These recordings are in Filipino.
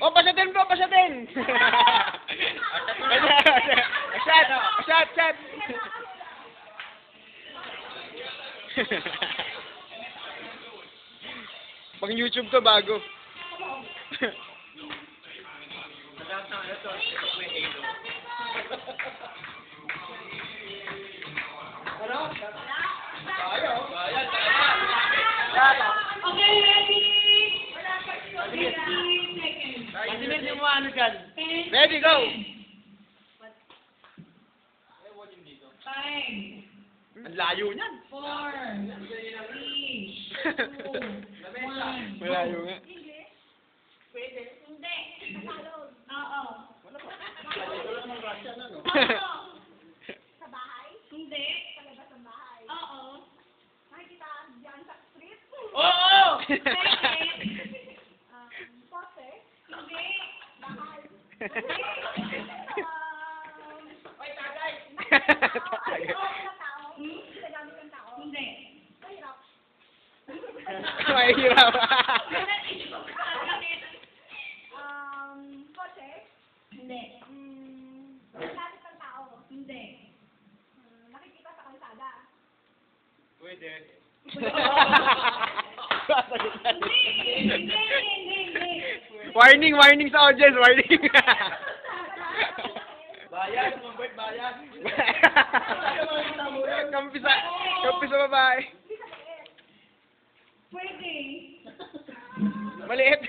Oh, pasatin po, pasatin! Shot! Shot! Shot! Pang YouTube to, bago. Okay, ready? 30 seconds. Ready, go! 5, Ang layo niyan. 4, 3, 2, 1. Malayo nga. Pwede? Hindi. Oo. Sa bahay? Hindi. Sa labas ng bahay? Oo. Nakikita dyan sa street? Oo! Poste? Hindi. Bahay? Oy, tagay! Tao? Ginagamit ng tao? Hindi. Mahirap. Mahirap. Kotse? Hindi. Lapit ng tao? Hindi. Nakikita sa kalsada? Pwede. Hindi. Warning, warning sa audience, warning. Bayan, mabait bayan. Kampi sa babae. Pwede. Maliit.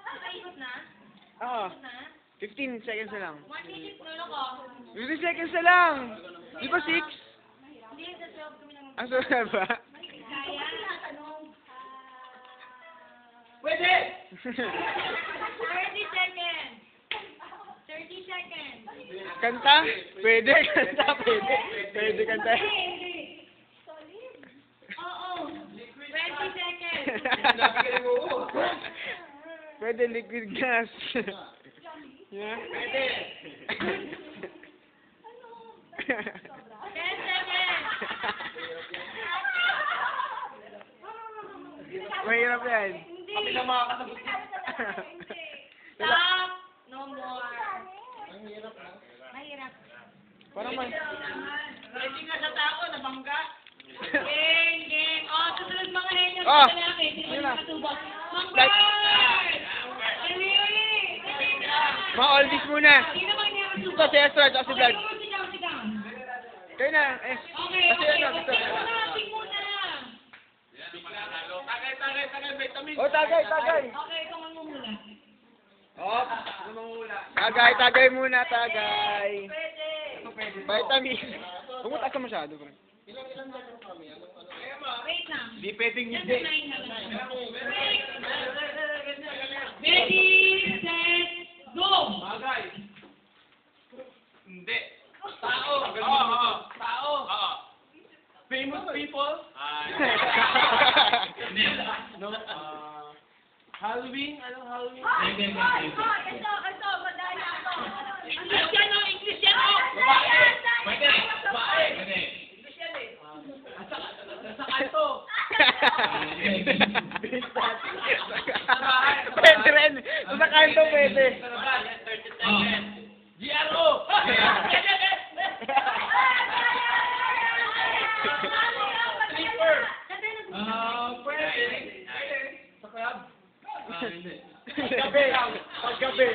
Nakaikot na? Oo. Na? 15 seconds na lang. 1 minute na lang ako. 15 seconds na lang. Di ba 6? Hindi, sa 12 kami lang. Ang sarap ba? Kaya? Pwede! 30 seconds. 30 seconds. Kanta? Pwede, kanta, pwede. Pwede kanta. Hindi. Oo. 20 seconds. Pwede liquid gas. Yeah. 10 seconds. Mahirap yan. Hindi. Kami na mga kasabot. Stop. No more. Mahirap. Parang man. Ready nga sa tao, nabangga. Gang, gang. Oh, susunod mga henyo Oh, sa lalaki. Sino yun yung na. nakatubak? Like- Uli. Mga oldies muna. Sino bang hindi Ito, nakatubak? si Esther at si Vlad. Okay, sit down. Kayo na. Eh. Okay, Kasi okay. ano, gusto. Sing muna. Tagay, vitamin. Oh, tagay, tagay. Okay, tumango muna. Oh, namangula. Tagay, tagay muna, tagay. Pwede. Vitamin. Huwag mo taas ka masyado, bro. Wait lang. Di pwedeng Just hindi. 9 na lang. Ready, set, go! Bagay. Hindi. Tao. Oo. Tao. Oo. Famous people. Hindi. No. Halloween. Anong Halloween? Ito, madaya ito. English yan o, English yan o! Babae. Babae. Nasa kanto. Pwede rin. Sa kanto pwede. GRO. Sleeper. Pwede. Sa club. Hindi. Paggabi. Paggabi.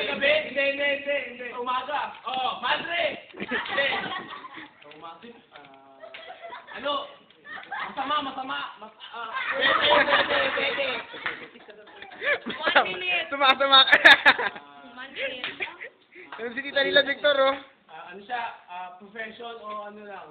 Gabi. Hindi. Umaga. Oo. Madre. Hindi. Ano? Masama. Pwede. Sumasama ka. 1 minute. Yung si tita nila, Victor, oh. Ano siya? Profession o ano lang?